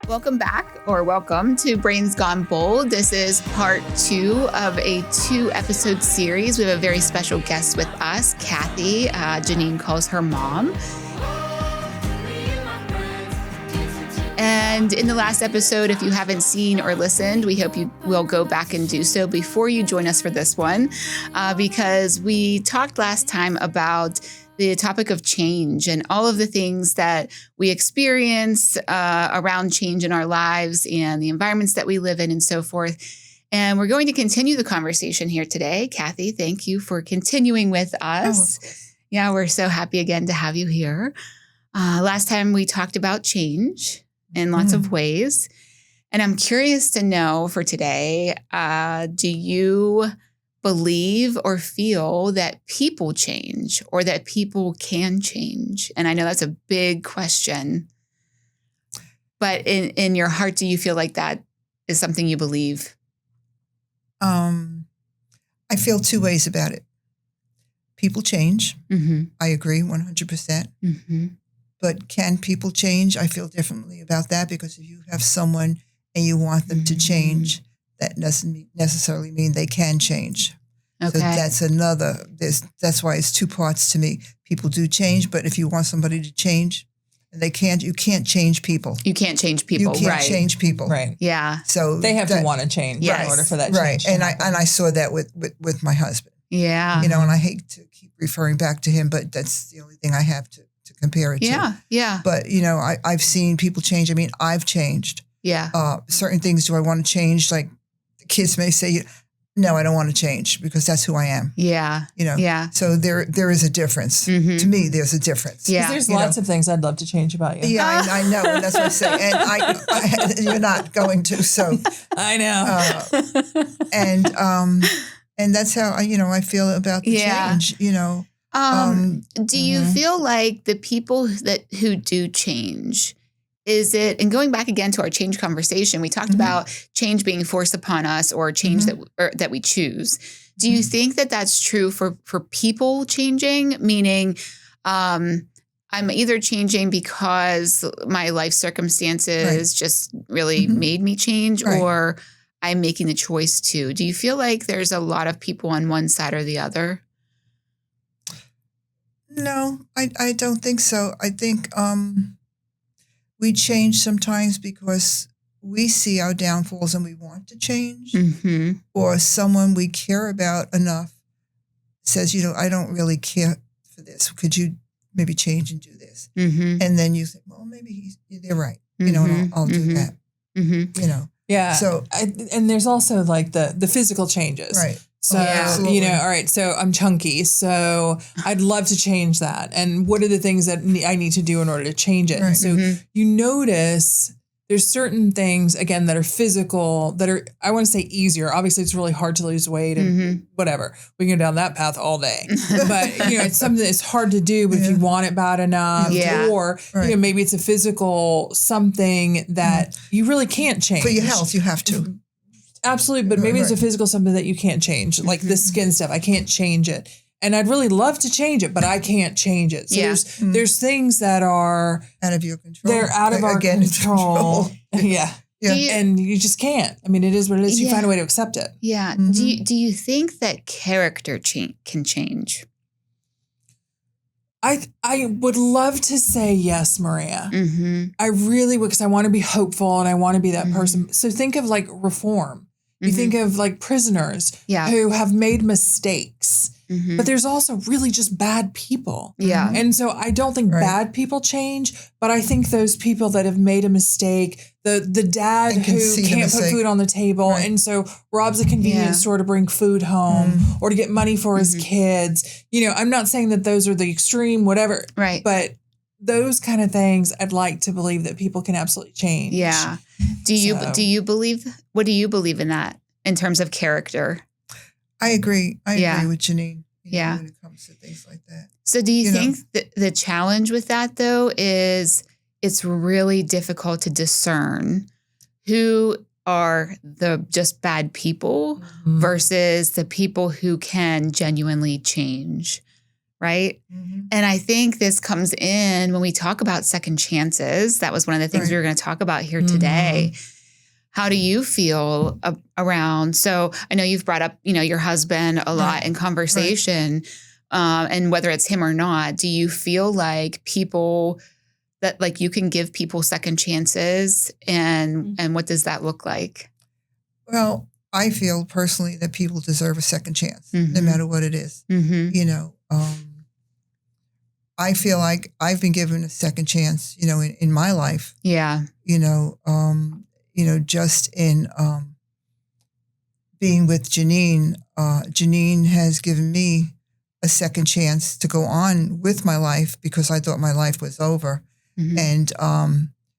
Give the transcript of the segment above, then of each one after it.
Welcome back, or welcome to Brains Gone Bold. This is part 2 of a 2-episode series. We have a very special guest with us, Cathy. Jeanine calls her mom. And in the last episode, if you haven't seen or listened, we hope you will go back and do so before you join us for this one, because we talked last time about the topic of change and all of the things that we experience around change in our lives and the environments that we live in and so forth. And we're going to continue the conversation here today. Cathy, thank you for continuing with us. Yeah, we're so happy again to have you here. Last time we talked about change in lots of ways. And I'm curious to know for today, do you believe or feel that people change or that people can change? And I know that's a big question, but in your heart, do you feel like that is something you believe? I feel two ways about it. People change. Mm-hmm. I agree 100%. Mm-hmm. But can people change? I feel differently about that, because if you have someone and you want them to change, that doesn't necessarily mean they can change. Okay. So that's that's why it's two parts to me. People do change, but if you want somebody to change, and you can't change people. You can't change people. You can't change people. Right. Yeah. So they have to want to change in order for that right. change. Right. And I saw that with my husband. Yeah. And I hate to keep referring back to him, but that's the only thing I have to compare it to. Yeah. But, I've seen people change. I mean, I've changed. Yeah. Certain things do I want to change? Like the kids may say, no, I don't want to change because that's who I am. Yeah. Yeah. So there is a difference. Mm-hmm. To me, there's a difference. Yeah. There's lots of things I'd love to change about you. Yeah, I know. And that's what I say. And I you're not going to. So I know. And that's how I feel about the change. Do you feel like the people who do change, is it, and going back again to our change conversation, we talked about change being forced upon us or change that we choose. Do you think that that's true for people changing? Meaning, I'm either changing because my life circumstances just really made me change, or I'm making the choice to. Do you feel like there's a lot of people on one side or the other? No, I don't think so. I think we change sometimes because we see our downfalls and we want to change, or someone we care about enough says, I don't really care for this. Could you maybe change and do this? And then you think, well, maybe they're right, and I'll do that, Yeah. So, and there's also like the physical changes. Right. So, all right, so I'm chunky, so I'd love to change that. And what are the things that I need to do in order to change it? Right. And so you notice there's certain things, again, that are physical, that are, I want to say easier. Obviously, it's really hard to lose weight and whatever. We can go down that path all day. But, it's something that's hard to do, but if you want it bad enough, or maybe it's a physical something that you really can't change. For your health, you have to. Absolutely, but maybe it's a physical something that you can't change, like the skin stuff. I can't change it. And I'd really love to change it, but I can't change it. So there's things that are out of your control. They're out of our control. Yeah. And you just can't. I mean, it is what it is. You find a way to accept it. Yeah. Do you think that character can change? I would love to say yes, Maria. I really would, because I want to be hopeful and I want to be that person. So think of like reform. You think of like prisoners who have made mistakes, but there's also really just bad people. Yeah. And so I don't think bad people change, but I think those people that have made a mistake, the dad who can't put food on the table and so robs a convenience store to bring food home or to get money for his kids. I'm not saying that those are the extreme, whatever. Right. But those kind of things, I'd like to believe that people can absolutely change. Yeah. Do you believe, what do you believe in that in terms of character? I agree. I agree with Jeanine. When it comes to things like that. So do you think that the challenge with that though is it's really difficult to discern who are the just bad people versus the people who can genuinely change? right? And I think this comes in when we talk about second chances. That was one of the things we were going to talk about here today. How do you feel around? So I know you've brought up, your husband a lot in conversation, and whether it's him or not, do you feel like people that like you can give people second chances, and what does that look like? Well, I feel personally that people deserve a second chance, no matter what it is. I feel like I've been given a second chance, in my life. Yeah. Just in being with Jeanine, Jeanine has given me a second chance to go on with my life because I thought my life was over. And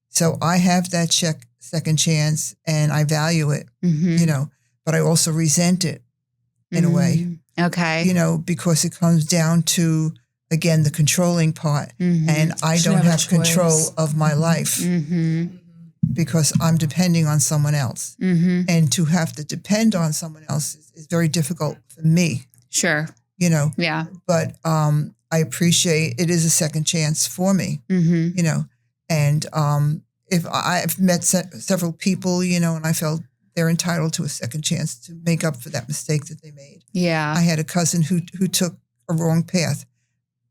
so I have that second chance and I value it, but I also resent it in a way. Okay. Because it comes down to, again, the controlling part. And I don't have control of my life because I'm depending on someone else. And to have to depend on someone else is very difficult for me. Sure. Yeah. But I appreciate it is a second chance for me, and if I've met several people, and I felt they're entitled to a second chance to make up for that mistake that they made. Yeah. I had a cousin who took a wrong path.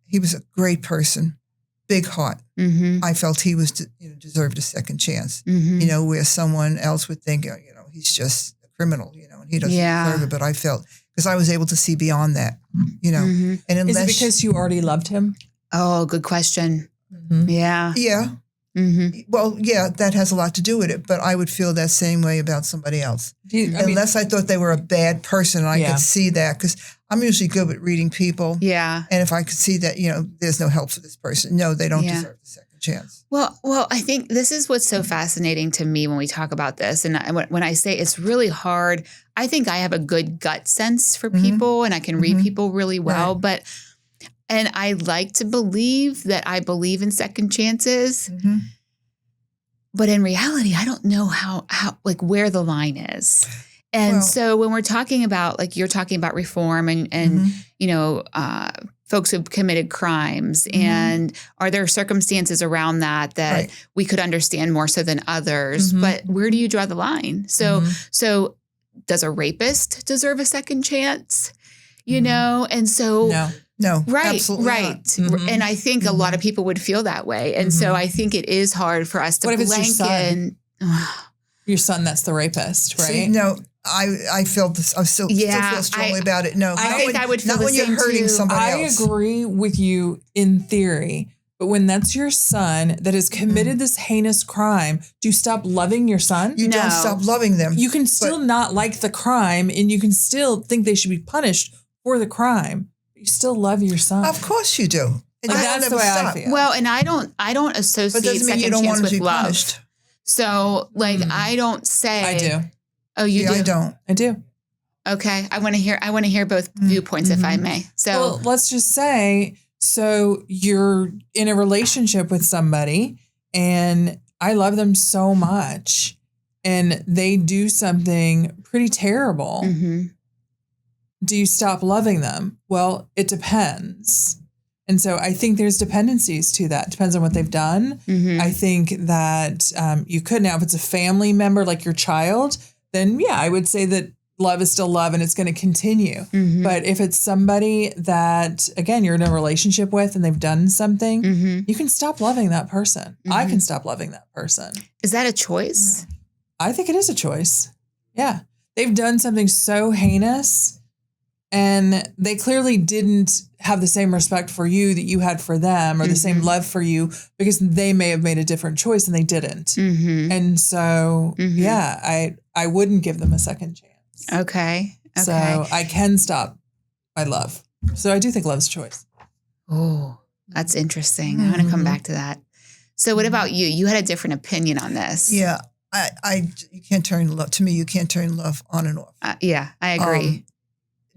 He was a great person, big heart. I felt he was, deserved a second chance, where someone else would think, he's just a criminal, and he doesn't deserve it. But I felt, because I was able to see beyond that, And unless, is it because you already loved him? Oh, good question. Yeah. Yeah. Well, yeah, that has a lot to do with it, but I would feel that same way about somebody else. Unless I thought they were a bad person and I could see that, because I'm usually good with reading people. Yeah. And if I could see that, there's no help for this person. No, they don't deserve the second chance. Well, I think this is what's so fascinating to me when we talk about this. And when I say it's really hard, I think I have a good gut sense for people and I can read people really well, and I like to believe that I believe in second chances. But in reality, I don't know how where the line is. And so when we're talking about, like you're talking about reform and folks who've committed crimes, and are there circumstances around that we could understand more so than others? But where do you draw the line? So does a rapist deserve a second chance? And so No, right, absolutely right. not. And I think a lot of people would feel that way. And so I think it is hard for us to what if blanket. It's your son? Your son that's the rapist, right? See, no, I feel this. I still feel strongly about it. No, I think I would feel not the when same you're hurting too. somebody else. I agree with you in theory, but when that's your son that has committed this heinous crime, do you stop loving your son? You don't stop loving them. You can still not like the crime, and you can still think they should be punished for the crime. You still love your son. Of course you do. That's the way I feel. Well, and I don't associate second chance with love. Punished. So I don't say I do. Oh, you do? I don't. I do. Okay. I want to hear both viewpoints if I may. So well, let's just say, so you're in a relationship with somebody and I love them so much and they do something pretty terrible. Do you stop loving them? Well, it depends. And so I think there's dependencies to that. Depends on what they've done. I think that you could. Now, if it's a family member like your child, then I would say that love is still love and it's going to continue. But if it's somebody that, again, you're in a relationship with and they've done something, you can stop loving that person. I can stop loving that person. Is that a choice? I think it is a choice. Yeah. They've done something so heinous and they clearly didn't have the same respect for you that you had for them or the same love for you because they may have made a different choice and they didn't. And so, I wouldn't give them a second chance. Okay. So I can stop my love. So I do think love's a choice. Oh, that's interesting. I want to come back to that. So what about you? You had a different opinion on this. Yeah. You can't turn love, to me, you can't turn love on and off. Yeah, I agree.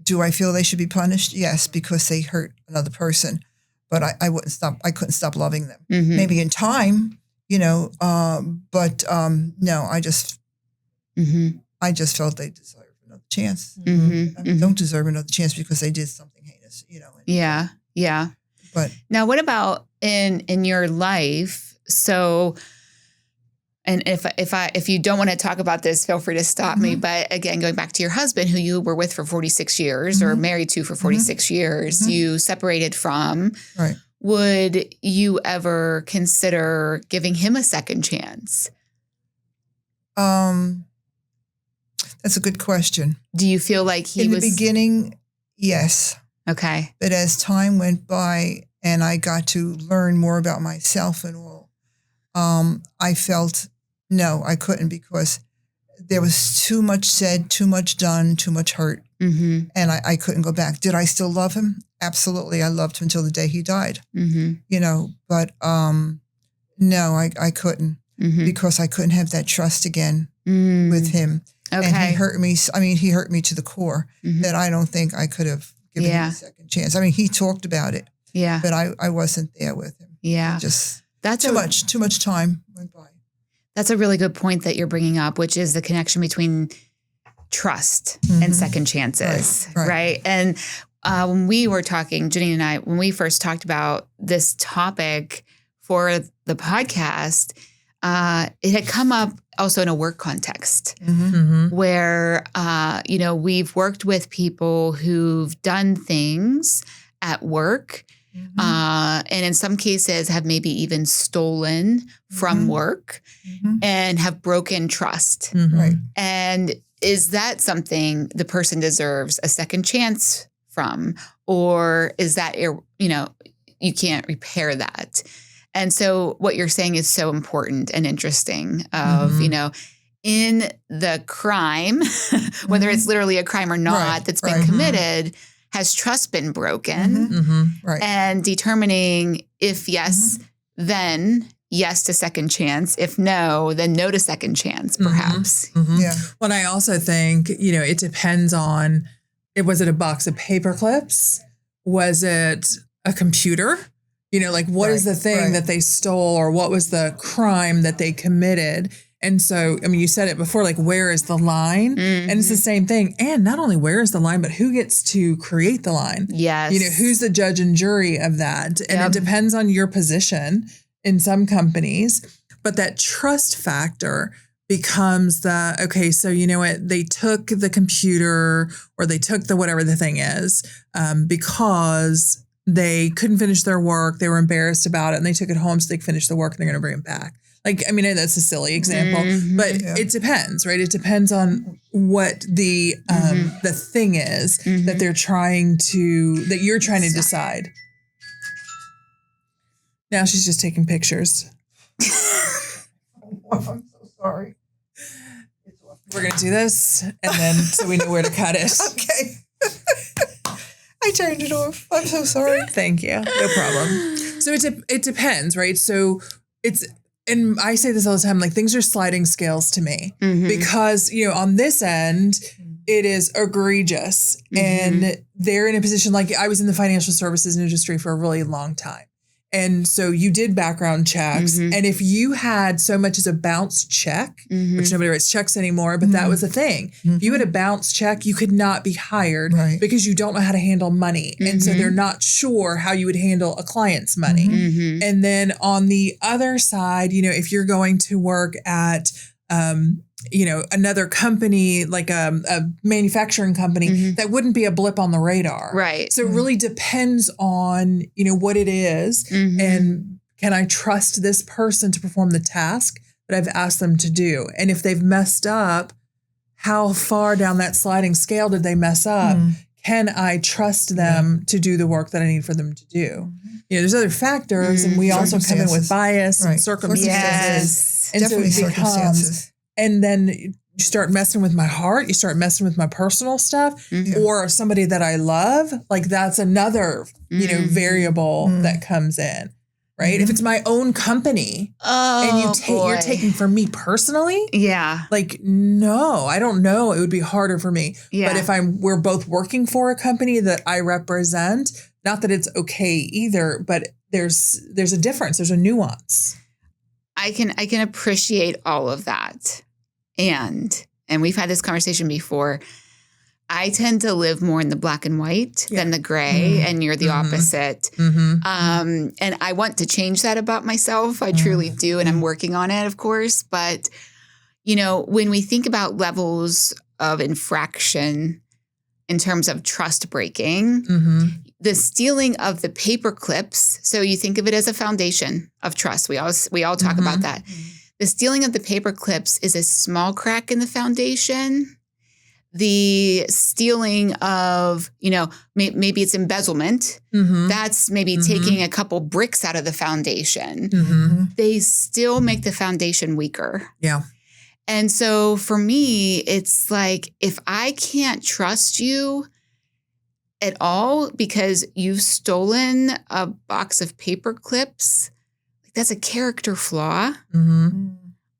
Do I feel they should be punished? Yes, because they hurt another person. But I couldn't stop loving them. Maybe in time, no, I just felt they deserved another chance. Don't deserve another chance because they did something heinous, Yeah. Yeah. But now what about in your life? So, and if you don't want to talk about this, feel free to stop me. But again, going back to your husband, who you were with for 46 years or married to for 46 years, you separated from. Right. Would you ever consider giving him a second chance? That's a good question. Do you feel like he was... In the beginning, yes. Okay. But as time went by and I got to learn more about myself and all, I felt, no, I couldn't, because there was too much said, too much done, too much hurt. And I couldn't go back. Did I still love him? Absolutely. I loved him until the day he died, but no, I couldn't, because I couldn't have that trust again with him. Okay. And he hurt me. I mean, he hurt me to the core that I don't think I could have given him a second chance. I mean, he talked about it, but I wasn't there with him. Yeah. That's too much time went by. That's a really good point that you're bringing up, which is the connection between trust and second chances, right? And when we were talking, Jeanine and I, when we first talked about this topic for the podcast, it had come up also in a work context where, we've worked with people who've done things at work and in some cases have maybe even stolen from work and have broken trust. Right. And is that something the person deserves a second chance from? Or is that, you can't repair that? And so what you're saying is so important and interesting of, in the crime, whether it's literally a crime or not that's been committed, has trust been broken? Right. And determining if yes, then yes to second chance. If no, then no to second chance, perhaps. Yeah. Well, I also think, it depends on, was it a box of paper clips? Was it a computer? What is the thing that they stole, or what was the crime that they committed? And so, I mean, you said it before, where is the line? And it's the same thing. And not only where is the line, but who gets to create the line? Yes. Who's the judge and jury of that? And it depends on your position in some companies. But that trust factor becomes so you know what? They took the computer or they took the whatever the thing is because they couldn't finish their work. They were embarrassed about it and they took it home so they could finish the work and they're going to bring it back. That's a silly example, but it depends, right? It depends on what the thing is that you're trying to decide. Now she's just taking pictures. I'm so sorry. We're going to do this and then so we know where to cut it. Okay. I turned it off. I'm so sorry. Thank you. No problem. So it depends, right? So and I say this all the time, things are sliding scales to me because, on this end, it is egregious and they're in a position I was in the financial services industry for a really long time. And so you did background checks. And if you had so much as a bounce check, which nobody writes checks anymore, but that was a thing. If you had a bounce check, you could not be hired because you don't know how to handle money. And so they're not sure how you would handle a client's money. And then on the other side, if you're going to work at, another company, like a manufacturing company, that wouldn't be a blip on the radar. Right. So it really depends on, what it is. And can I trust this person to perform the task that I've asked them to do? And if they've messed up, how far down that sliding scale did they mess up? Can I trust them to do the work that I need for them to do? There's other factors, and we also come in with bias and circumstances. Yes. And definitely so it circumstances. And then you start messing with my heart, you start messing with my personal stuff, or somebody that I love, that's another, variable that comes in, right? If it's my own company and you're taking from me personally, no, I don't know. It would be harder for me. Yeah. But if we're both working for a company that I represent, not that it's okay either, but there's a difference. There's a nuance. I can appreciate all of that. And we've had this conversation before. I tend to live more in the black and white than the gray, and you're the opposite. And I want to change that about myself. I truly do, and I'm working on it, of course. But, you know, when we think about levels of infraction in terms of trust breaking, the stealing of the paper clips, so you think of it as a foundation of trust. We all talk about that. The stealing of the paper clips is a small crack in the foundation. The stealing of, you know, maybe it's embezzlement. That's maybe taking a couple bricks out of the foundation. They still make the foundation weaker. Yeah. And so for me, it's like, if I can't trust you at all because you've stolen a box of paper clips, that's a character flaw.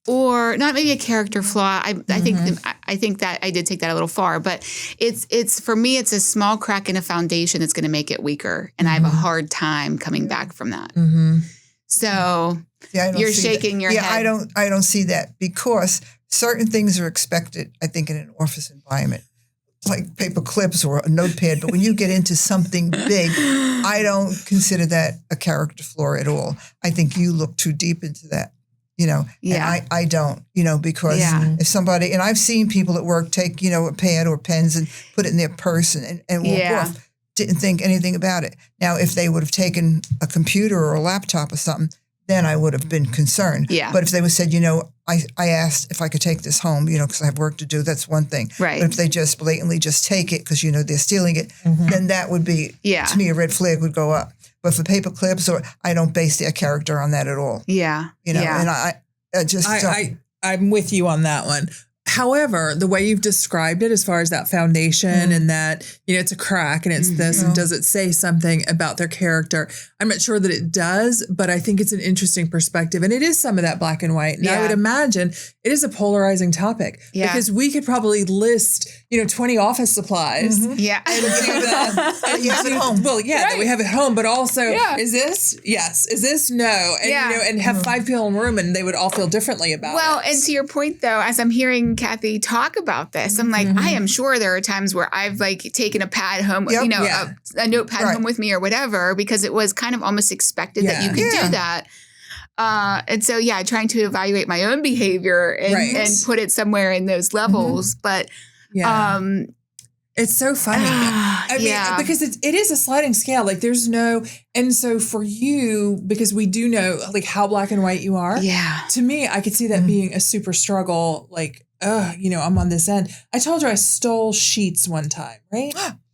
Or not maybe a character flaw. I think that I did take that a little far, but it's for me, it's a small crack in a foundation that's going to make it weaker, and I have a hard time coming back from that. So you're shaking your head. I don't see that, because certain things are expected, I think, in an office environment, like paper clips or a notepad. But when you get into something big, I don't consider that a character flaw at all. I think you look too deep into that. You know, and I don't, you know, because if somebody, and I've seen people at work take, you know, a pad or pens and put it in their purse and walk off, didn't think anything about it. Now, if they would have taken a computer or a laptop or something, then I would have been concerned. But if they would said, you know, I asked if I could take this home, you know, because I have work to do, that's one thing. But if they just blatantly just take it because, you know, they're stealing it, then that would be, to me, a red flag would go up. But for paper clips, or I don't base their character on that at all. You know, and I just I'm with you on that one. However, the way you've described it, as far as that foundation and that, you know, it's a crack and it's this, and does it say something about their character? I'm not sure that it does, but I think it's an interesting perspective. And it is some of that black and white. And I would imagine it is a polarizing topic because we could probably list, you know, 20 office supplies. And do that. You have it home. Well, that we have it home, but also, is this? Yes. Is this? No. And, you know, and have 5 people in a room and they would all feel differently about it. Well, and to your point, though, as I'm hearing Cathy talk about this, I'm like, I am sure there are times where I've like taken a pad home, you know, a notepad home with me or whatever, because it was kind of almost expected that you could do that. And so, trying to evaluate my own behavior and put it somewhere in those levels. But it's so funny. I mean, because it is a sliding scale. Like there's no, and so for you, because we do know like how black and white you are. To me, I could see that being a super struggle. Like, you know, I'm on this end. I told her I stole sheets one time, right?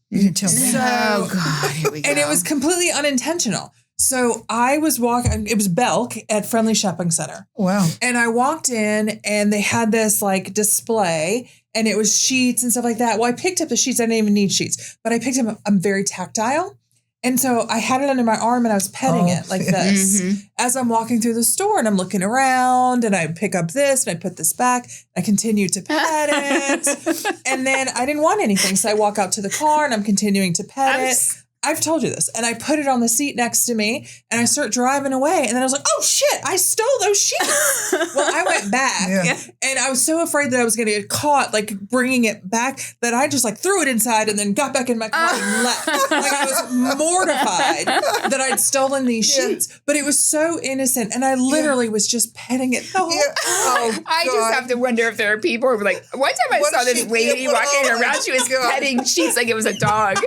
You didn't tell me. Oh God, here we go. And it was completely unintentional. So I was walking, it was Belk at Friendly Shopping Center. Wow. And I walked in and they had this like display and it was sheets and stuff like that. Well, I picked up the sheets. I didn't even need sheets, but I picked them up. I'm very tactile. And so I had it under my arm and I was petting it like this as I'm walking through the store and I'm looking around and I pick up this and I put this back. I continue to pet it. And then I didn't want anything. So I walk out to the car and I'm continuing to pet it. I've told you this. And I put it on the seat next to me and I start driving away. And then I was like, oh shit, I stole those sheets. Well, I went back and I was so afraid that I was going to get caught, like bringing it back, that I just like threw it inside and then got back in my car and left. Like I was mortified that I'd stolen these sheets, but it was so innocent. And I literally was just petting it the whole time. I just have to wonder if there are people who are like, one time I saw this lady walking around, she was petting sheets like it was a dog.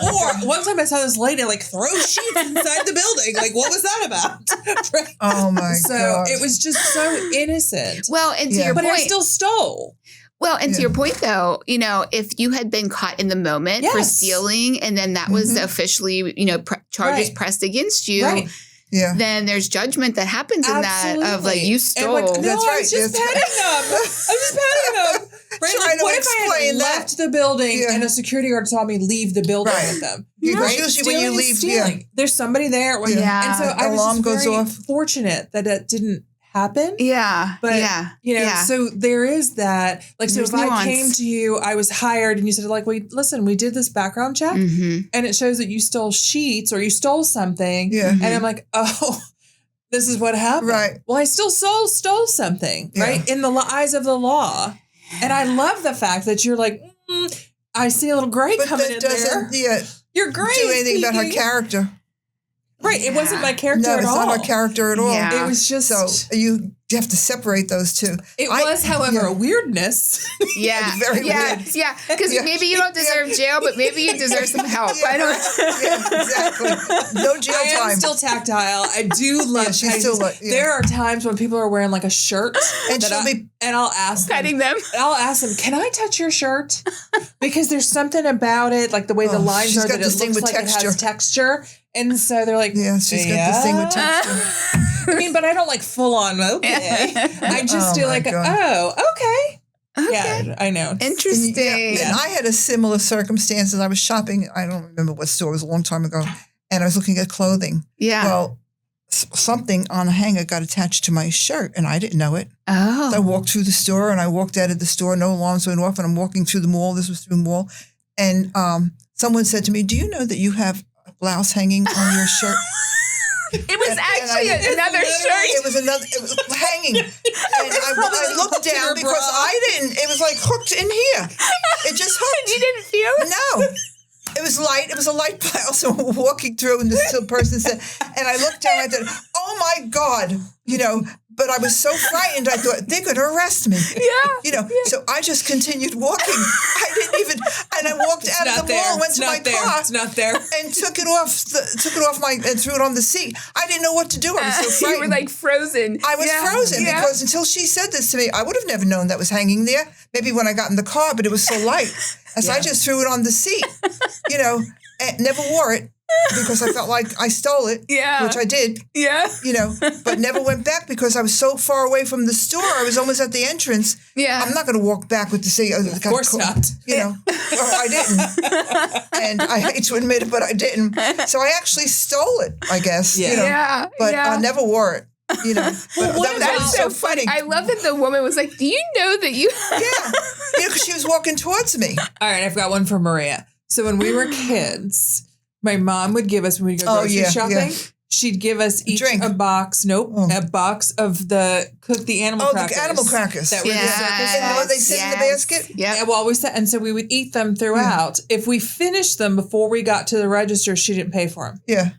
Or one time I saw this lady like throw sheets inside the building. Like, what was that about? Right? Oh my God. So it was just so innocent. Well, and to your point, but I still stole. Well, and to your point, though, you know, if you had been caught in the moment for stealing and then that was officially, you know, charges pressed against you, then there's judgment that happens in that of like, you stole. Like, no, That's right. I was just petting them. I was just petting them. Right? Like, what if I had left the building and a security guard saw me leave the building with them? Because usually when you leave, there's somebody there. And so I was just very fortunate that it didn't happen. But, you know, so there is that. Like, so if I came to you, I was hired and you said, like, wait, listen, we did this background check and it shows that you stole sheets or you stole something. And I'm like, oh, this is what happened. Right. Well, I still stole something, right? In the eyes of the law. And I love the fact that you're like, I see a little gray But coming that in there. doesn't Your gray do anything about her speaking. character. Right. It wasn't my character No, at it's all. not her character at all. Yeah. It was just. So you have to separate those two. It was, however, a weirdness. Yeah. Very yeah. weird. Yeah. Because maybe you don't deserve jail, but maybe you deserve some help. Yeah, I don't yeah, exactly. No jail I time. am still tactile. I do love. she's still There are times when people are wearing like a shirt, And that she'll I- be and I'll ask them. petting them. I'll ask them, can I touch your shirt? Because there's something about it, like the way the lines she's are, got that it this thing looks with like it texture. has texture. And so they're like, Yeah, she's got this thing with texture. I mean, but I don't like full on, okay. I just do my like, God. okay. Okay. Yeah, I know. Interesting. And I had a similar circumstances. I was shopping. I don't remember what store. It was a long time ago. And I was looking at clothing. Yeah. Well, something on a hanger got attached to my shirt, and I didn't know it. Oh. I walked through the store, and I walked out of the store. No alarms went off, and I'm walking through the mall. This was through the mall. And someone said to me, do you know that you have a blouse hanging on your shirt? It was And actually another shirt. It was hanging. And I looked down because I didn't. It was like hooked in here. It just hooked. You didn't feel it? No. It was light. It was a light blouse. So walking through, and this person said, and I looked down. I thought, "Oh my God!" But I was so frightened. I thought they're going to arrest me. Yeah. So I just continued walking. I didn't even. And I walked out of the mall, went to my car, It's not there. and took it off and threw it on the seat. I didn't know what to do. I was so frightened. You were like frozen. I was frozen because until she said this to me, I would have never known that was hanging there. Maybe when I got in the car, but it was so light. So I just threw it on the seat, and never wore it because I felt like I stole it, which I did, but never went back because I was so far away from the store. I was almost at the entrance. Yeah. I'm not going to walk back with the seat. Of course not. Well, I didn't. And I hate to admit it, but I didn't. So I actually stole it, I guess. But I never wore it. But That's so funny. I love that the woman was like, do you know that you... because she was walking towards me. All right, I've got one for Maria. So when we were kids, my mom would give us, when we go grocery shopping, she'd give us each a box, a box of the animal crackers. The animal crackers. That were the circus And box. they sit in the basket? Yeah. Well, and so we would eat them throughout. If we finished them before we got to the register, she didn't pay for them. Yeah.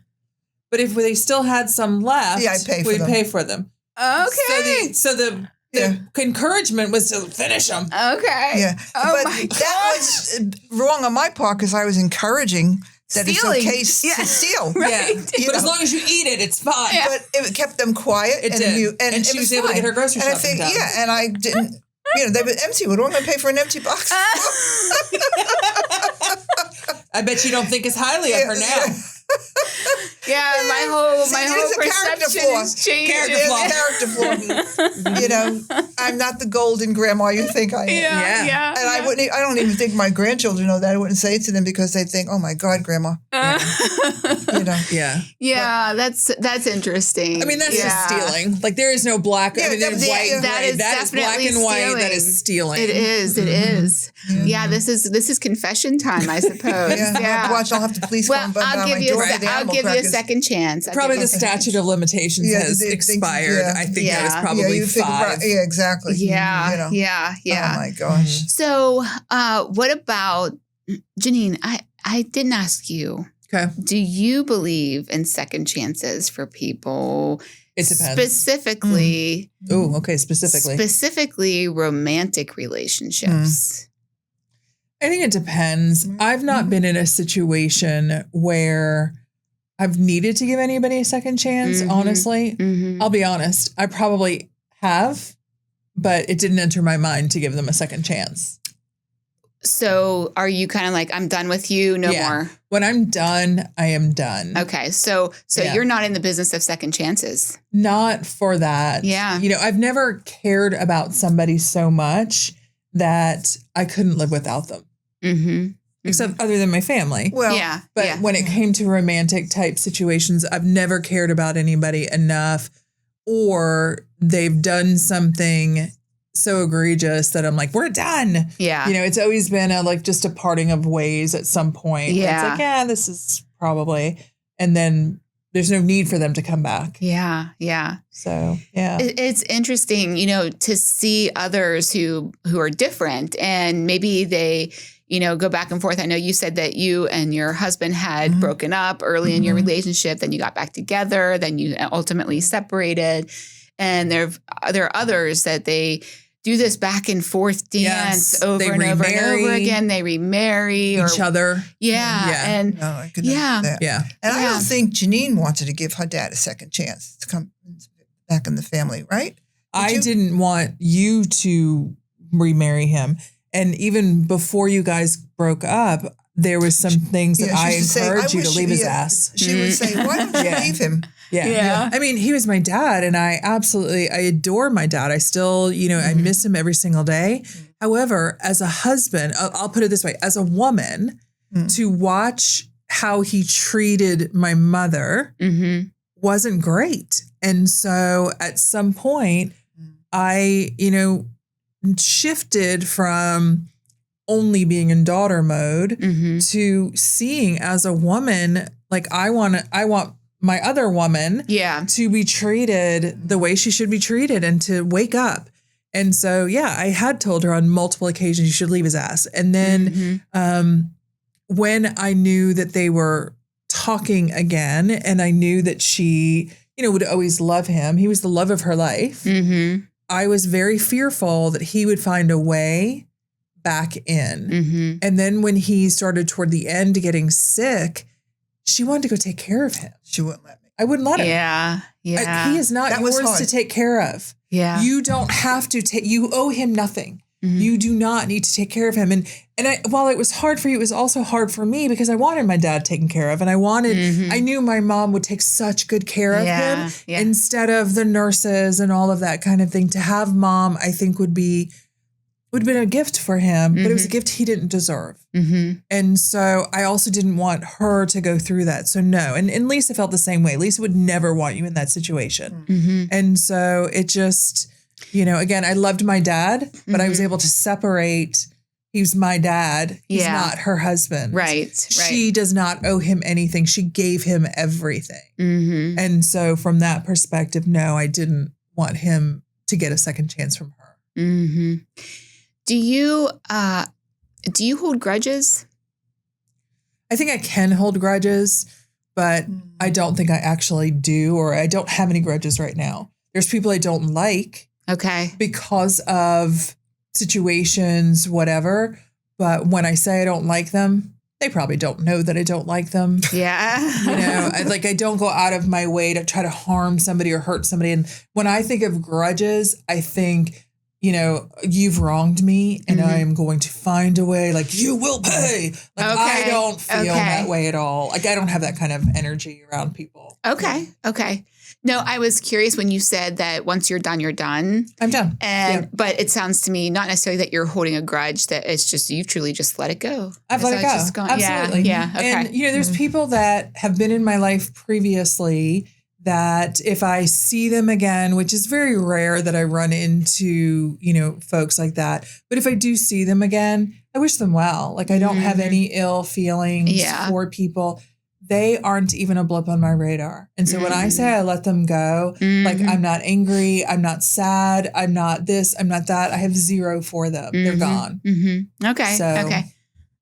But if they still had some left, we'd pay for them. Okay. So the encouragement was to finish them. Okay. Yeah. Oh but my gosh. that was wrong on my part because I was encouraging that Stealing. it's okay to steal. Right. Yeah. But as long as you eat it, it's fine. Yeah. But it kept them quiet. It did. And And she it was able to fine. get her grocery and shopping done. Yeah, and I didn't, they were empty. What am I going to pay for an empty box? I bet you don't think as highly of her now. Yeah, my whole character perception flaw. is changing. Character Character flaw. I'm not the golden grandma you think I am. Yeah. And I don't even think my grandchildren know that. I wouldn't say it to them because they think, oh my God, grandma. Yeah. Yeah, that's interesting. I mean, that's just stealing. Like, there is no black. I mean, there's white and that gray. is That is black definitely and white. stealing. That is stealing. It is. It is. Yeah, this is confession time, I suppose. Yeah. Watch, I'll have to please Well, come I'll give you a second chance. Probably the statute of limitations has expired. I think that was probably 5. Yeah, exactly. Yeah. Oh my gosh. So, what about Jeanine? I didn't ask you. Okay. Do you believe in second chances for people? It depends. Specifically. Oh, okay. Specifically romantic relationships. I think it depends. I've not been in a situation where I've needed to give anybody a second chance, honestly. I'll be honest. I probably have, but it didn't enter my mind to give them a second chance. So are you kind of like, I'm done with you, no more? When I'm done, I am done. Okay. So you're not in the business of second chances. Not for that. Yeah. I've never cared about somebody so much that I couldn't live without them. Except other than my family. Well, yeah. But when it came to romantic type situations, I've never cared about anybody enough, or they've done something so egregious that I'm like, we're done. Yeah. It's always been just a parting of ways at some point. Yeah. It's like, this is probably, and then there's no need for them to come back. Yeah. Yeah. So, yeah. It's interesting, to see others who are different, and maybe they, go back and forth. I know you said that you and your husband had broken up early in your relationship, then you got back together, then you ultimately separated. And there are others that they do this back and forth dance over and over and over again. They remarry each other. Yeah. And no, I could not do that. Yeah. And I don't think Jeanine wanted to give her dad a second chance to come back in the family, right? I didn't want you to remarry him. And even before you guys broke up, there was some things that I encouraged you to leave his ass. She would say, why don't you leave him? Yeah. I mean, he was my dad and I adore my dad. I still, I miss him every single day. However, as a husband, I'll put it this way, as a woman, to watch how he treated my mother wasn't great. And so at some point, I, shifted from only being in daughter mode to seeing as a woman, like I want my other woman to be treated the way she should be treated and to wake up. And so, I had told her on multiple occasions, you should leave his ass. And then when I knew that they were talking again and I knew that she, would always love him, he was the love of her life. I was very fearful that he would find a way back in. And then when he started toward the end getting sick, she wanted to go take care of him. She wouldn't let me. I wouldn't let him. Yeah. He is not yours to take care of. Yeah. You don't have to you owe him nothing. You do not need to take care of him. And while it was hard for you, it was also hard for me because I wanted my dad taken care of. And I knew my mom would take such good care of him instead of the nurses and all of that kind of thing. To have mom, I think would have been a gift for him, but it was a gift he didn't deserve. And so I also didn't want her to go through that. So no. And Lisa felt the same way. Lisa would never want you in that situation. And so it just, again, I loved my dad, but I was able to separate. He's my dad. He's not her husband. Right. She does not owe him anything. She gave him everything. And so from that perspective, no, I didn't want him to get a second chance from her. Do you hold grudges? I think I can hold grudges, but I don't think I actually do, or I don't have any grudges right now. There's people I don't like. Okay. Because of situations, whatever. But when I say I don't like them, they probably don't know that I don't like them. Yeah. I don't go out of my way to try to harm somebody or hurt somebody. And when I think of grudges, I think, you've wronged me and I am going to find a way, like you will pay. I don't feel that way at all. Like I don't have that kind of energy around people. Okay. No, I was curious when you said that once you're done, you're done. I'm done. But it sounds to me not necessarily that you're holding a grudge, that it's just you truly just let it go. I've let it go. Absolutely. Yeah. Okay. And there's people that have been in my life previously that if I see them again, which is very rare that I run into, folks like that. But if I do see them again, I wish them well. Like I don't have any ill feelings for people. They aren't even a blip on my radar. And so when I say I let them go, like I'm not angry, I'm not sad, I'm not this, I'm not that. I have zero for them. They're gone. Okay. So, okay.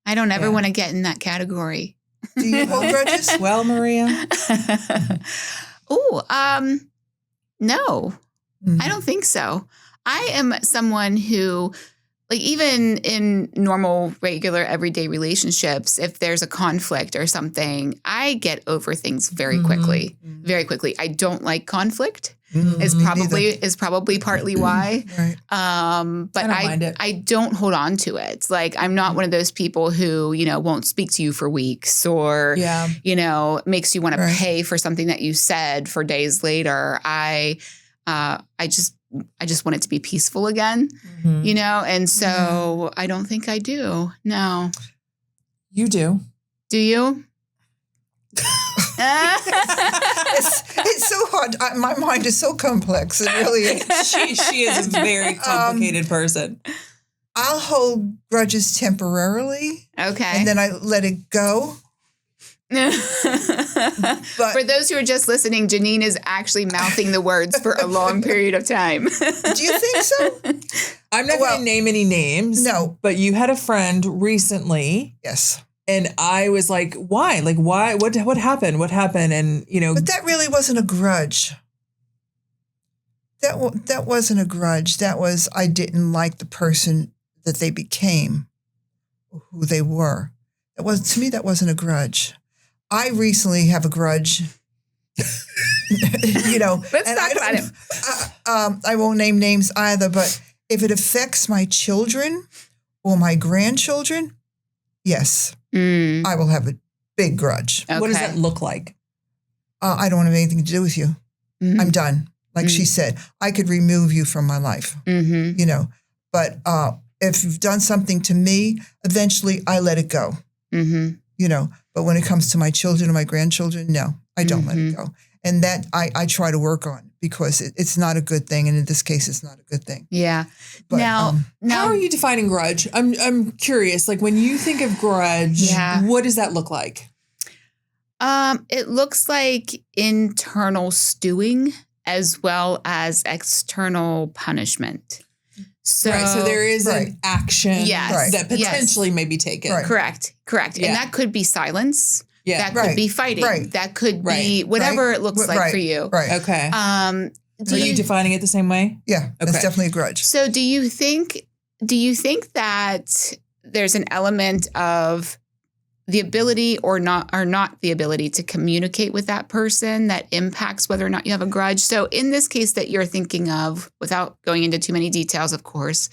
I don't ever want to get in that category. Do you hold grudges? Well, Maria. No, I don't think so. I am someone who, like, even in normal, regular, everyday relationships, if there's a conflict or something, I get over things very quickly, very quickly. I don't like conflict. Is probably partly why. Right. But I don't hold on to it. Like I'm not one of those people who, won't speak to you for weeks or, makes you want to pay for something that you said for days later. I just want it to be peaceful again, and so I don't think I do. No. You do. Do you? It's so hard. My mind is so complex. It really is. She is a very complicated person. I'll hold grudges temporarily. Okay. And then I let it go. For those who are just listening, Jeanine is actually mouthing the words for a long period of time. Do you think so? I'm not going to name any names. No. But you had a friend recently. Yes. And I was like, why? Like, why? What happened? What happened? And, But that really wasn't a grudge. That wasn't a grudge. That was, I didn't like the person that they became, or who they were. To me, that wasn't a grudge. I recently have a grudge. Let's talk about it. I won't name names either, but if it affects my children or my grandchildren, yes, I will have a big grudge. Okay. What does that look like? I don't want to have anything to do with you. Mm-hmm. I'm done. Like she said, I could remove you from my life, but if you've done something to me, eventually I let it go, but when it comes to my children or my grandchildren, no, I don't let it go. And that I try to work on because it's not a good thing. And in this case, it's not a good thing. Yeah. But, now, how are you defining grudge? I'm curious, like when you think of grudge, what does that look like? It looks like internal stewing as well as external punishment. So there is an action that potentially may be taken. Right. Correct. Yeah. And that could be silence. Yeah. That could be fighting. Right. That could be whatever it looks like for you. Right. Okay. Are you defining it the same way? Yeah. That's definitely a grudge. So do you think that there's an element of the ability or not the ability to communicate with that person that impacts whether or not you have a grudge? So in this case that you're thinking of, without going into too many details, of course,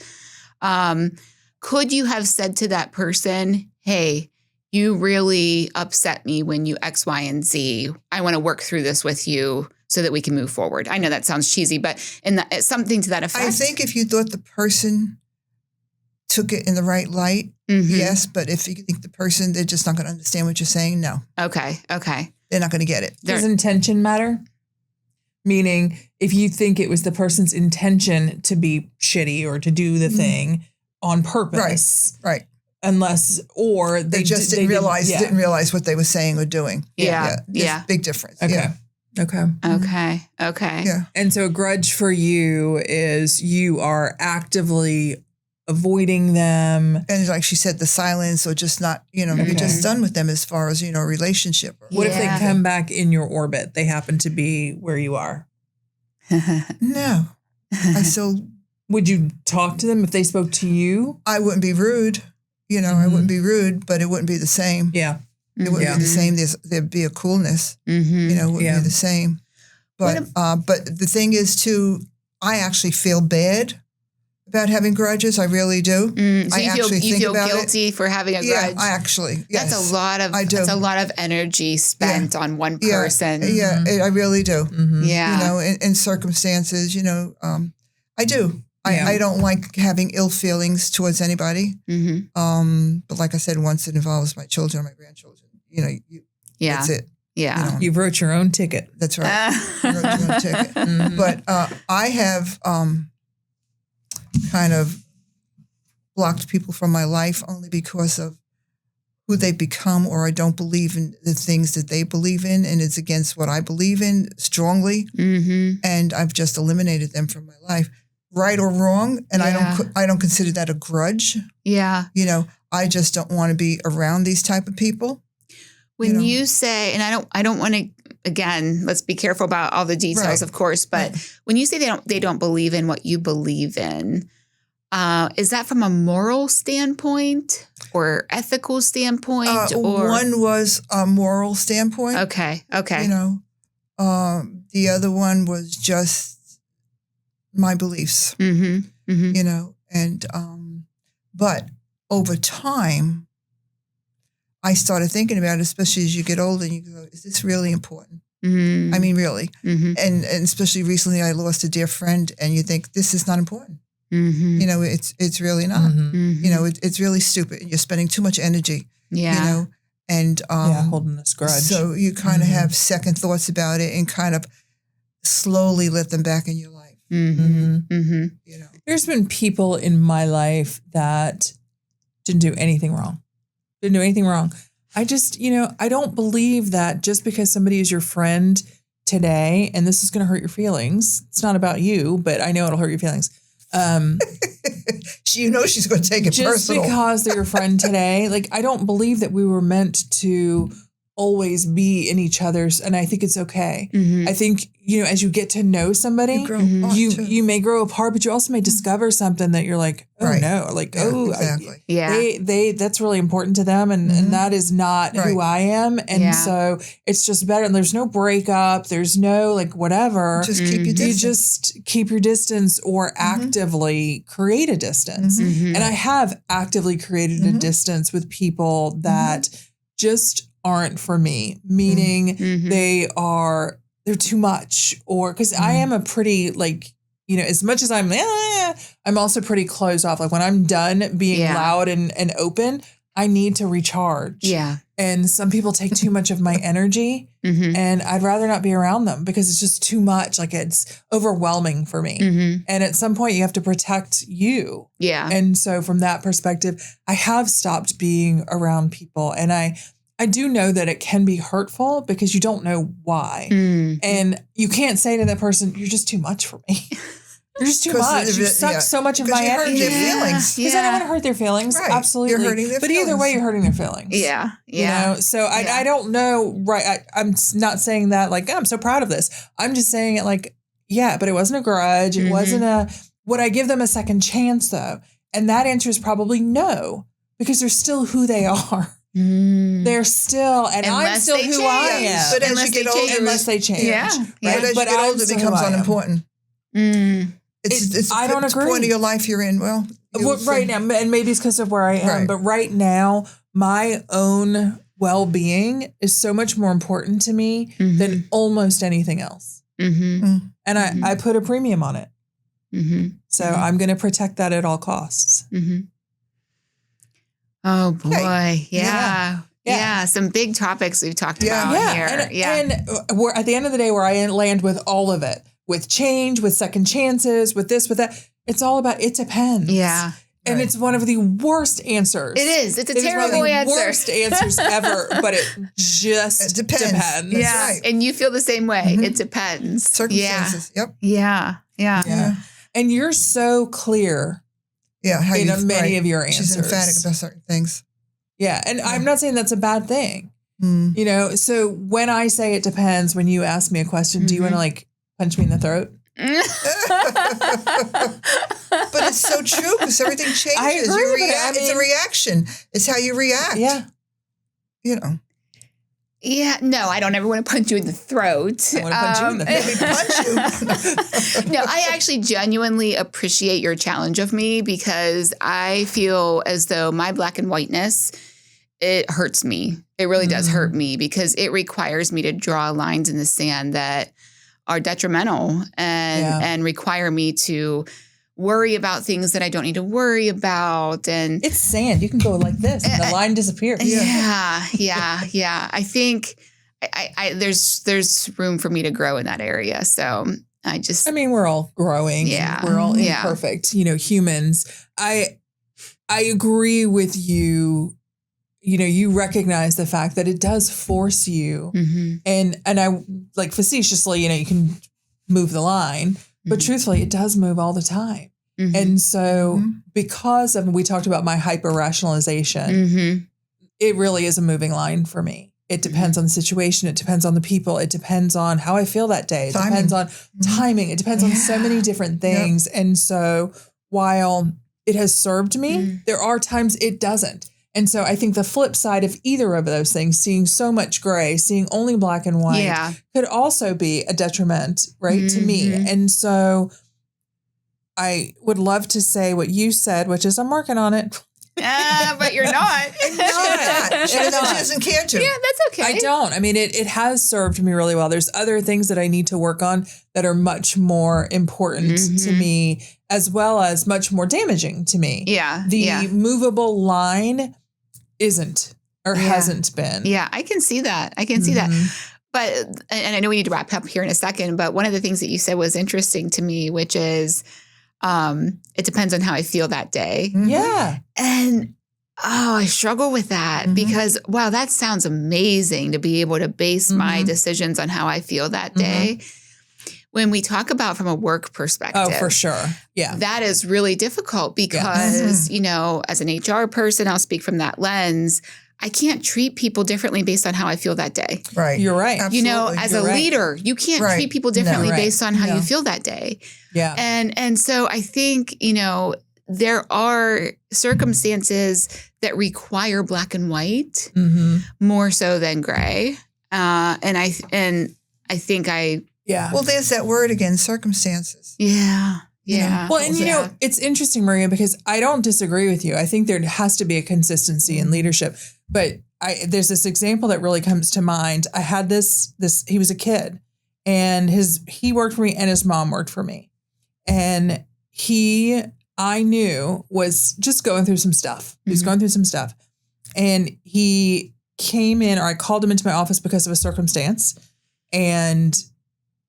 could you have said to that person, hey, you really upset me when you X, Y, and Z. I want to work through this with you so that we can move forward. I know that sounds cheesy, but something to that effect. I think if you thought the person took it in the right light, yes. But if you think the person, they're just not going to understand what you're saying, no. Okay. They're not going to get it. Does intention matter? Meaning, if you think it was the person's intention to be shitty or to do the thing on purpose. Right. Unless, or they just didn't realize what they were saying or doing. Yeah. Big difference. Okay. Yeah. Okay. Yeah. And so a grudge for you is you are actively avoiding them. And like she said, the silence or just not, you're just done with them as far as, a relationship. What if they come back in your orbit? They happen to be where you are. No. I still. Would you talk to them if they spoke to you? I wouldn't be rude. I wouldn't be rude, but it wouldn't be the same. Yeah. It wouldn't be the same. There'd be a coolness. It wouldn't be the same. But the thing is, too, I actually feel bad about having grudges. I really do. So you feel guilty for having a grudge? Yeah, I actually, yes. That's a lot of energy spent on one person. Yeah, I really do. Yeah. In circumstances, I do. I don't like having ill feelings towards anybody. But like I said, once it involves my children or my grandchildren, that's it. Yeah. You wrote your own ticket. That's right. I wrote your own ticket. But I have kind of blocked people from my life only because of who they become, or I don't believe in the things that they believe in, and it's against what I believe in strongly. And I've just eliminated them from my life. Right or wrong, and I don't consider that a grudge. Yeah. I just don't want to be around these type of people. When you say, and I don't want to, again, let's be careful about all the details, of course, but when you say they don't believe in what you believe in, is that from a moral standpoint or ethical standpoint? Or one was a moral standpoint. Okay. The other one was just my beliefs, and but over time, I started thinking about it, especially as you get older, and you go, is this really important? I mean, really? And especially recently, I lost a dear friend, and you think, this is not important. It's really not. It's really stupid. You're spending too much energy, and holding this grudge. So you kind of have second thoughts about it and kind of slowly let them back in your life. There's been people in my life that didn't do anything wrong. I just, I don't believe that just because somebody is your friend today, and this is going to hurt your feelings. It's not about you, but I know it'll hurt your feelings. She's going to take it just personal. Just because they're your friend today. Like, I don't believe that we were meant to always be in each other's, and I think it's okay. I think, as you get to know somebody, you may grow apart, but you also may discover something that you're like, oh no, like, exactly. That's really important to them. And that is not who I am. And so it's just better. And there's no breakup. There's no like whatever. Just keep your distance. You just keep your distance or actively create a distance. And I have actively created a distance with people that just aren't for me, meaning they're too much, or because I am a pretty like, as much as I'm also pretty closed off. Like when I'm done being loud and open, I need to recharge. Yeah. And some people take too much of my energy and I'd rather not be around them because it's just too much. Like it's overwhelming for me. And at some point you have to protect you. Yeah. And so from that perspective, I have stopped being around people, and I do know that it can be hurtful because you don't know why. And you can't say to that person, you're just too much for me. You're just too much. You suck so much of my energy. Because you hurt their feelings. Because I don't want to hurt their feelings. Right. Absolutely. You're hurting their feelings. But either way, you're hurting their feelings. Yeah. Yeah. So I don't know. Right. I'm not saying that like, I'm so proud of this. I'm just saying it like, but it wasn't a grudge. It wasn't would I give them a second chance though? And that answer is probably no, because they're still who they are. They're still, and I'm still who I am. But as you get older, unless they change. Yeah. Right? But as you get older, it becomes unimportant. It's I don't agree. The point of your life you're in. Well, right now, and maybe it's because of where I am, but right now, my own well-being is so much more important to me than almost anything else. And I put a premium on it. So I'm going to protect that at all costs. Oh boy. Yeah. Some big topics we've talked about here. And we're at the end of the day where I land with all of it, with change, with second chances, with this, with that. It's all about, it depends. Yeah. And it's one of the worst answers. It is. It's a terrible answer. Worst answers ever, but it just depends. Yeah. Right. And you feel the same way. It depends. Circumstances. Yep. Yeah. And you're so clear. Yeah, how in many of your answers. She's emphatic about certain things. Yeah, and I'm not saying that's a bad thing. So when I say it depends, when you ask me a question, do you want to like punch me in the throat? But it's so true because everything changes. I agree you react. It's a reaction. It's how you react. Yeah. Yeah, no, I don't ever want to punch you in the throat. I want to punch you in the throat. No, I actually genuinely appreciate your challenge of me because I feel as though my black and whiteness, it hurts me. It really does hurt me because it requires me to draw lines in the sand that are detrimental and require me to worry about things that I don't need to worry about. And it's sand. You can go like this and the line disappears. Yeah. I think there's room for me to grow in that area. So I mean, we're all growing. Yeah. We're all imperfect, humans. I agree with you. You recognize the fact that it does force you. And I like facetiously, you can move the line. But truthfully, it does move all the time. And so because of, we talked about my hyper-rationalization, it really is a moving line for me. It depends on the situation. It depends on the people. It depends on how I feel that day. It depends on timing. It depends on so many different things. And so while it has served me, there are times it doesn't. And so I think the flip side of either of those things, seeing so much gray, seeing only black and white, could also be a detriment, right, to me. And so I would love to say what you said, which is I'm working on it. But you're not. She doesn't care to. Yeah, that's okay. I don't. I mean, it has served me really well. There's other things that I need to work on that are much more important to me, as well as much more damaging to me. Yeah. The movable line isn't or hasn't been. Yeah, I can see that. But, and I know we need to wrap up here in a second, but one of the things that you said was interesting to me, which is it depends on how I feel that day. Yeah. And Oh, I struggle with that because, wow, that sounds amazing to be able to base my decisions on how I feel that day. When we talk about from a work perspective. Oh, for sure. Yeah. That is really difficult because, you know, as an HR person, I'll speak from that lens. I can't treat people differently based on how I feel that day. Right. You're right. Absolutely. You know, as a leader, you can't treat people differently based on how you feel that day. Yeah. And so I think, you know, there are circumstances that require black and white more so than gray. And I think well, there's that word again, circumstances. Yeah. Yeah. Well, and you know, it's interesting, Maria, because I don't disagree with you. I think there has to be a consistency in leadership. But there's this example that really comes to mind. I had this, he was a kid and he worked for me and his mom worked for me. And I knew was just going through some stuff. He was going through some stuff. And he came in, or I called him into my office because of a circumstance. And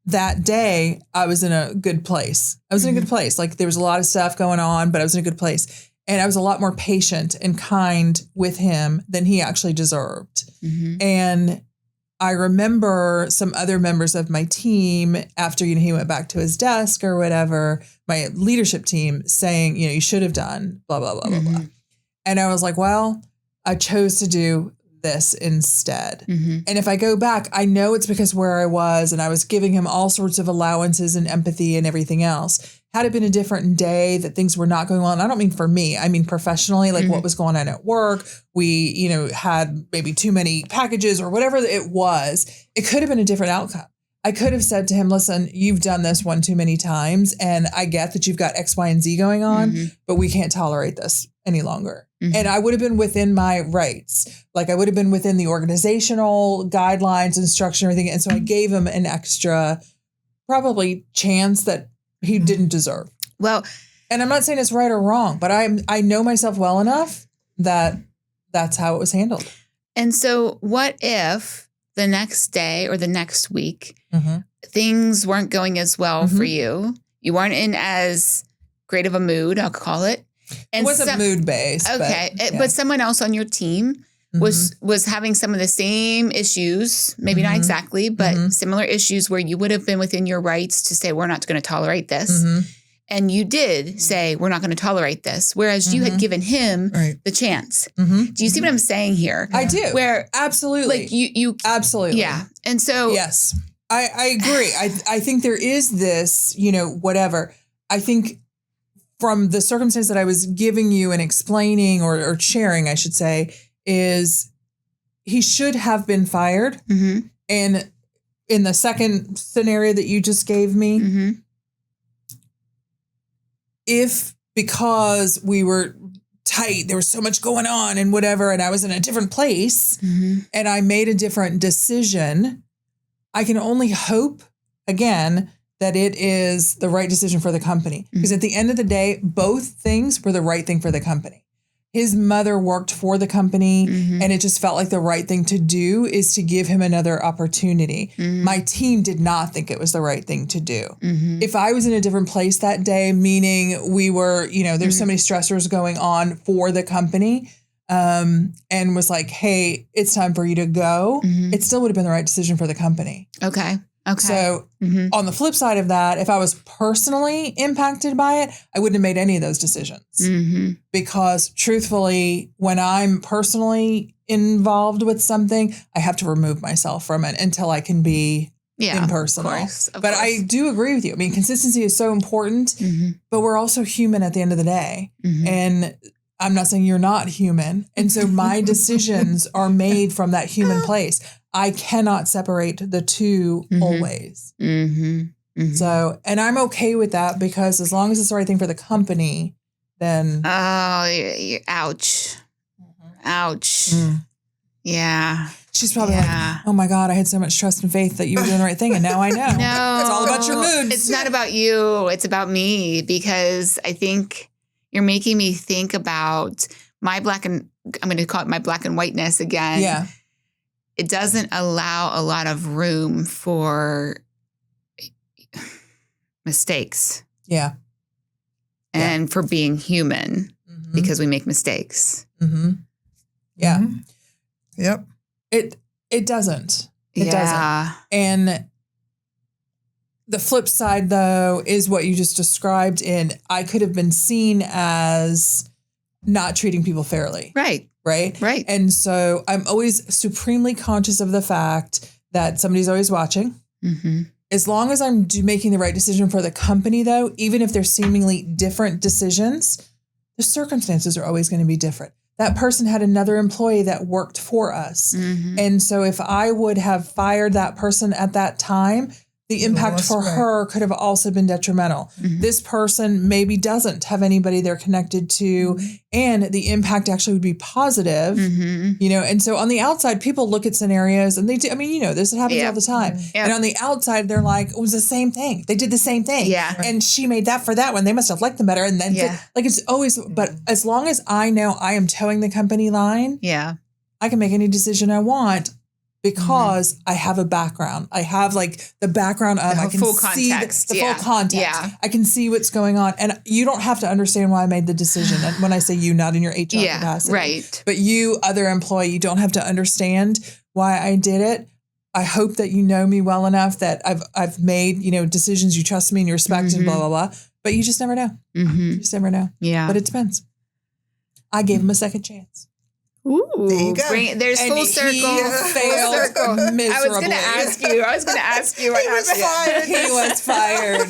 that day I was in a good place. Like there was a lot of stuff going on, but I was in a good place. And I was a lot more patient and kind with him than he actually deserved. And I remember some other members of my team after, you know, he went back to his desk or whatever, my leadership team saying, you know, you should have done blah, blah, blah, blah, blah. And I was like, well, I chose to do this instead. And if I go back, I know it's because where I was and I was giving him all sorts of allowances and empathy and everything else. Had it been a different day that things were not going well, and I don't mean for me, I mean professionally, like what was going on at work. We, you know, had maybe too many packages or whatever it was. It could have been a different outcome. I could have said to him, listen, you've done this one too many times and I get that you've got X, Y, and Z going on, but we can't tolerate this any longer. And I would have been within my rights. Like I would have been within the organizational guidelines and structure and everything. And so I gave him an extra probably chance that he didn't deserve. Well, and I'm not saying it's right or wrong, but I know myself well enough that that's how it was handled. And so what if the next day or the next week, things weren't going as well for you? You weren't in as great of a mood, I'll call it. And it wasn't mood-based. Okay. But someone else on your team was having some of the same issues, maybe not exactly, but similar issues where you would have been within your rights to say, we're not going to tolerate this. And you did say, we're not going to tolerate this. Whereas you had given him the chance. Do you see what I'm saying here? I do. Where absolutely. Like you absolutely. Yeah. And so. Yes, I agree. I think there is this, you know, whatever. I think from the circumstance that I was giving you and explaining or sharing, I should say, is he should have been fired. And in the second scenario that you just gave me, if because we were tight, there was so much going on and whatever, and I was in a different place and I made a different decision, I can only hope, again, that it is the right decision for the company. Because at the end of the day, both things were the right thing for the company. His mother worked for the company and it just felt like the right thing to do is to give him another opportunity. My team did not think it was the right thing to do. If I was in a different place that day, meaning we were, you know, there's so many stressors going on for the company and was like, hey, it's time for you to go, it still would have been the right decision for the company. Okay. So on the flip side of that, if I was personally impacted by it, I wouldn't have made any of those decisions. Because truthfully, when I'm personally involved with something, I have to remove myself from it until I can be impersonal. Of course. I do agree with you. I mean, consistency is so important, but we're also human at the end of the day. And I'm not saying you're not human. And so my decisions are made from that human place. I cannot separate the two always. So, and I'm okay with that because as long as it's the right thing for the company, then. Oh, ouch. Ouch. Yeah. She's probably like, oh my God, I had so much trust and faith that you were doing the right thing. And now I know. No. It's all about your moods. It's not about you. It's about me because I think you're making me think about I'm going to call it my black and whiteness again. Yeah. It doesn't allow a lot of room for mistakes. Yeah. And for being human. because we make mistakes. Mm-hmm. Yeah. Mm-hmm. Yep. It doesn't. It Yeah. doesn't. And the flip side, though, is what you just described in I could have been seen as not treating people fairly. Right. Right. Right. And so I'm always supremely conscious of the fact that somebody's always watching. Mm-hmm. As long as I'm making the right decision for the company, though, even if they're seemingly different decisions, the circumstances are always going to be different. That person had another employee that worked for us. Mm-hmm. And so if I would have fired that person at that time, the impact for her could have also been detrimental. Mm-hmm. This person maybe doesn't have anybody they're connected to, and the impact actually would be positive, Mm-hmm. And so on the outside, people look at scenarios and they do, this happens all the time. Yep. And on the outside, they're like, it was the same thing. They did the same thing. Yeah. And she made that for that one. They must have liked them better. And then it's always, but as long as I know I am towing the company line, Yeah. I can make any decision I want. Because I have a background. I have the background of, I can full see context. the full context. Yeah. I can see what's going on. And you don't have to understand why I made the decision. And when I say you, not in your HR capacity. Right. But you, other employee, you don't have to understand why I did it. I hope that you know me well enough that I've made, decisions, you trust me and you respect and blah, blah, blah. But you just never know. Mm-hmm. You just never know. Yeah. But it depends. I gave him a second chance. Ooh, there you go. There's And full he circle. failed miserably. I was going to ask you what He was happened. fired. He was fired.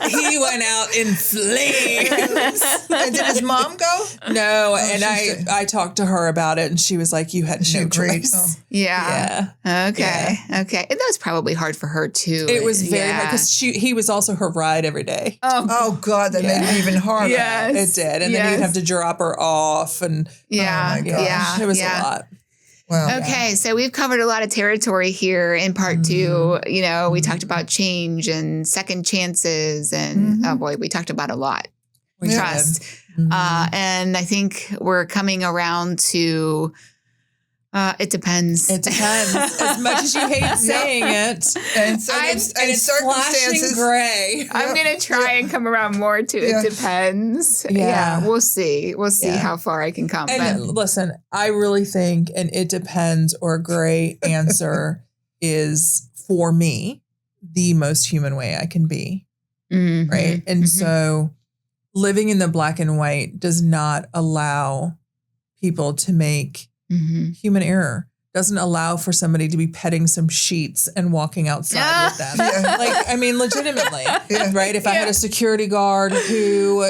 He went out in flames. And did his mom go? No, and she's I talked to her about it, and she was like, "You had She no agreed. choice." Oh. Yeah. Okay. Yeah. Okay. And that was probably hard for her too. It was very hard Yeah. because he was also her ride every day. Oh God, that made it even harder. Yes. It did, and then you'd have to drop her off, and Yeah. Oh my gosh. Yeah. it was yeah. a lot. Wow. Okay, so we've covered a lot of territory here in part two. We talked about change and second chances, and oh boy, we talked about a lot. We did. Trust. And I think we're coming around to it depends. It depends. As much as you hate saying it, And so I'm- and it's flashing circumstances. gray. I'm going to try and come around more to Yeah. it depends. Yeah. We'll see. We'll see Yeah. how far I can come. And listen, I really think an it depends or a gray answer is, for me, the most human way I can be. Mhm. Right. And Mhm. so living in the black and white does not allow people to make Mhm. human error. Doesn't allow for somebody to be petting some sheets and walking outside with them. Yeah. Legitimately. Yeah. Right. If I had a security guard who,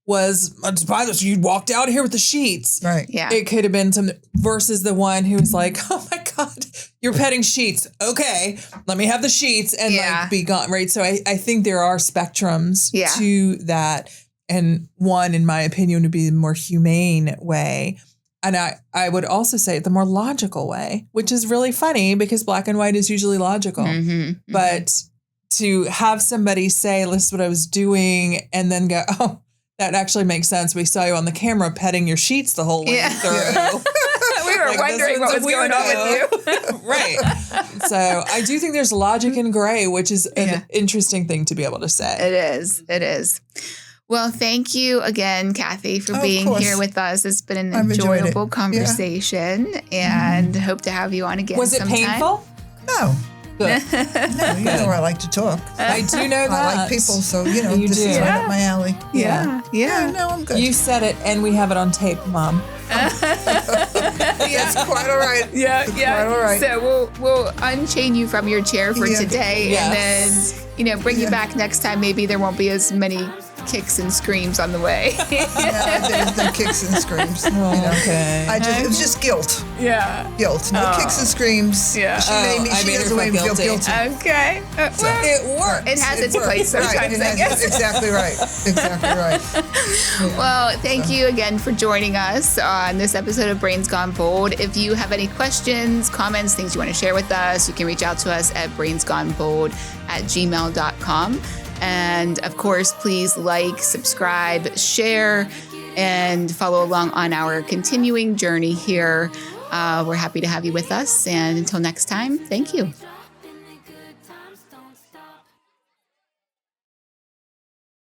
was, by this, you walked out here with the sheets. Right. Yeah. It could have been some versus the one who was like, oh my God, you're petting sheets. Okay, let me have the sheets and be gone. Right. So I think there are spectrums to that. And one, in my opinion, would be the more humane way. And I would also say the more logical way, which is really funny because black and white is usually logical. Mhm. But to have somebody say, this is what I was doing, and then go, oh, that actually makes sense. We saw you on the camera petting your sheets the whole way through. We were wondering what was going on with you. Right. So I do think there's logic in gray, which is an interesting thing to be able to say. It is. It is. Well, thank you again, Cathy, for Of being course. here with us. It's been an I've enjoyed it. enjoyable conversation, and hope to have you on again Was it sometime. painful? No. Good. No, you know I like to talk. I do know that. I like people, so You this do. is right up my alley. Yeah. Yeah, no, I'm good. You said it, and we have it on tape, Mom. That's quite all right. Yeah. Quite all right. So we'll unchain you from your chair for today, Yes. and then bring you back next time. Maybe there won't be as many kicks and screams on the way. No, there's no kicks and screams. Okay. It was just guilt. Yeah. Guilt. No kicks and screams. Yeah. She made me. I She made her doesn't make me feel feel guilty. guilty. Okay. Well, It works. it has its works. place sometimes, Right. I guess. Exactly right. Exactly right. Well, thank you again for joining us on this episode of Brains Gone Bold. If you have any questions, comments, things you want to share with us, you can reach out to us at brainsgonebold@gmail.com. And of course, please like, subscribe, share, and follow along on our continuing journey here. We're happy to have you with us. And until next time, thank you.